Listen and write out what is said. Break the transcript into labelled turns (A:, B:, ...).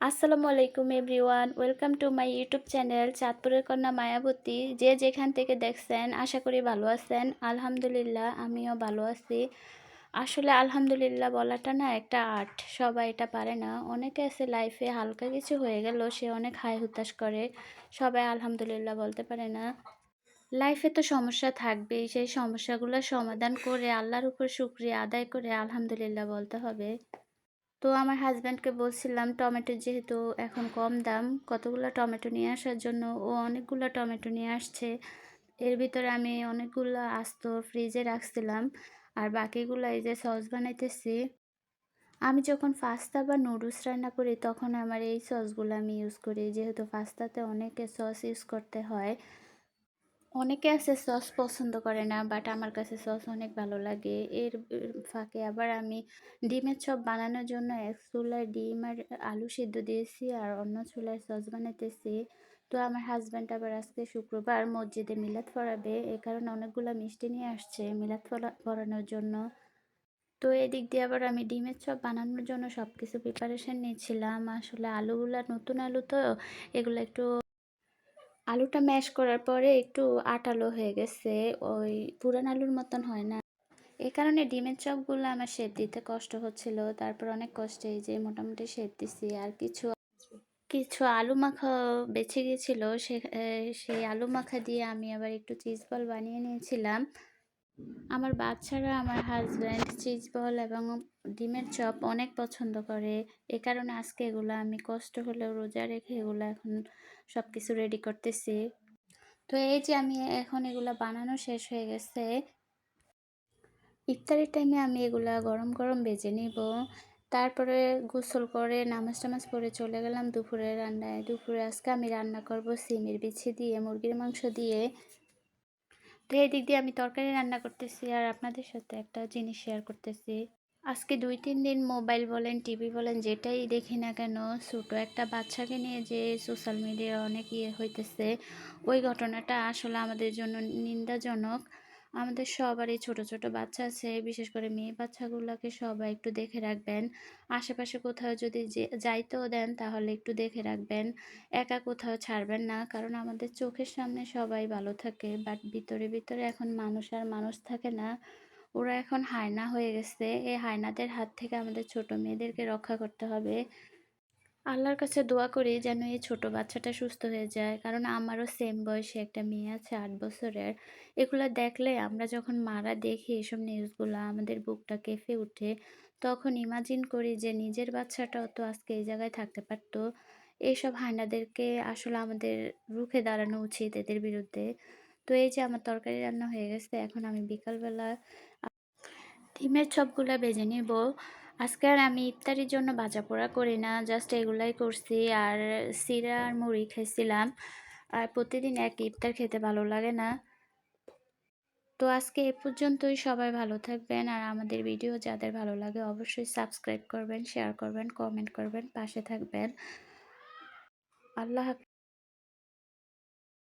A: আসসালামু আলাইকুম everyone, welcome to my YouTube channel চাঁদপুরের কন্যা মায়াবতী। যে যেখান থেকে দেখছেন আশা করি ভালো আছেন। আলহামদুলিল্লাহ আমিও ভালো আছি। আসলে আলহামদুলিল্লাহ বলাটা না একটা আর্ট, সবাই এটা পারে না। অনেকে আছে লাইফে হালকা কিছু হয়ে গেল সে অনেক হাই হুতাশ করে, সবাই আলহামদুলিল্লাহ বলতে পারে না। লাইফে তো সমস্যা থাকবেই, সেই সমস্যাগুলো সমাধান করে আল্লাহর উপর শুকরিয়া আদায় করে আলহামদুলিল্লাহ বলতে হবে। তো আমার হাজব্যান্ডকে বলছিলাম টমেটো যেহেতু এখন কম দাম, কতগুলো টমেটো নিয়ে আসার জন্য। ও অনেকগুলো টমেটো নিয়ে আসছে। এর ভিতরে আমি অনেকগুলো আস্ত ফ্রিজে রাখছিলাম, আর বাকিগুলো এই যে সস বানাইতেছি। আমি যখন পাস্তা বা নুডলস রান্না করি তখন আমার এই সসগুলো আমি ইউজ করি, যেহেতু পাস্তাতে অনেকে সস ইউজ করতে হয়। অনেকে আছে সস পছন্দ করে না, বাট আমার কাছে সস অনেক ভালো লাগে। এর ফাঁকে আবার আমি ডিমের চপ বানানোর জন্য এক চুলায় ডিম আর আলু সিদ্ধ দিয়েছি, আর অন্য চুলায় সস বানাইতেছি। তো আমার হাজব্যান্ড আবার আজকে শুক্রবার মসজিদে মিলাদ পড়াবে, এ কারণে অনেকগুলো মিষ্টি নিয়ে আসছে মিলাদ পড়ানোর জন্য। তো এদিক দিয়ে আবার আমি ডিমের চপ বানানোর জন্য সব কিছু প্রিপারেশন নিয়েছিলাম। আসলে আলুগুলা নতুন আলু তো, এগুলো একটু আলুটা ম্যাশ করার পরে একটু আঠালো হয়ে গেছে, ওই পুরান আলুর মতন হয় না। এই কারণে ডিমের চপগুলো আমার শেপ দিতে কষ্ট হচ্ছিল। তারপর অনেক কষ্টে এই যে মোটামুটি শেপ দিছি। আর কিছু কিছু আলু মাখা বেঁচে গিয়েছিল, সেই আলু মাখা দিয়ে আমি আবার একটু চিজ বল বানিয়ে নিয়েছিলাম। আমার বাচ্চারা, আমার হাজব্যান্ড চিজ বল এবং ডিমের চপ অনেক পছন্দ করে। এ কারণে আজকে এগুলো আমি কষ্ট হলেও রোজা রেখে এগুলো এখন সব কিছু রেডি করতেছি। তো এই যে আমি এখন এগুলা বানানো শেষ হয়ে গেছে। ইফতারের টাইমে আমি এগুলা গরম গরম ভেজে নিব। তারপরে গোসল করে নামাজ টামাজ পড়ে চলে গেলাম দুপুরে রান্নায়। দুপুরে আজকে আমি রান্না করব সিমের বিছি দিয়ে, মুরগির মাংস দিয়ে। তো এই দিক দিয়ে আমি তরকারি রান্না করতেছি, আর আপনাদের সাথে একটা জিনিস শেয়ার করতেছি। আজকে 2-3 দিন মোবাইল বলেন টিভি বলেন যেটাই দেখি না কেন, ছোটো একটা বাচ্চাকে নিয়ে যে সোশ্যাল মিডিয়ায় অনেক হইতেছে, ওই ঘটনাটা আসলে আমাদের জন্য নিন্দাজনক। আমাদের সবারই ছোট ছোট বাচ্চা আছে, বিশেষ করে মেয়ে বাচ্চাগুলোকে সবাই একটু দেখে রাখবেন। আশেপাশে কোথাও যদি যাইতেও দেন তাহলে একটু দেখে রাখবেন। একা কোথাও ছাড়বেন না, কারণ আমাদের চোখের সামনে সবাই ভালো থাকে, বাট ভিতরে ভিতরে এখন মানুষ আর মানুষ থাকে না। ওরা এখন হায়না হয়ে গেছে। এই হায়নাদের হাত থেকে আমাদের ছোট মেয়েদেরকে রক্ষা করতে হবে। আল্লাহর কাছে দোয়া করি যেন এই ছোট বাচ্চাটা সুস্থ হয়ে যায়, কারণ আমারও সেম বয়সে একটা মেয়ে আছে 8 বছরের। এগুলো দেখলে আমরা যখন মারা দেখি এসব নিউজগুলো আমাদের বুকটা কেঁপে ওঠে। তখন ইমাজিন করি যে নিজের বাচ্চাটাও তো আজকে এই জায়গায় থাকতে পারতো। এইসব হায়নাদেরকে আসলে আমাদের রুখে দাঁড়ানো উচিত এদের বিরুদ্ধে। তো এই যে আমার তরকারি রান্না হয়ে গেছে, এখন আমি বিকালবেলা ডিমের চপগুলা ভেজে নিব। আজকে আর আমি ইফতারির জন্য ভাজা পোড়া করি না, জাস্ট এগুলাই করছি। আর সিরা আর মুড়ি খাইছিলাম। আর প্রতিদিন এক ইফতার খেতে ভালো লাগে না। তো আজকে এ পর্যন্তই। সবাই ভালো থাকবেন, আর আমাদের ভিডিও যাদের ভালো লাগে অবশ্যই সাবস্ক্রাইব করবেন, শেয়ার করবেন, কমেন্ট করবেন, পাশে থাকবেন। আল্লাহ হাফেজ।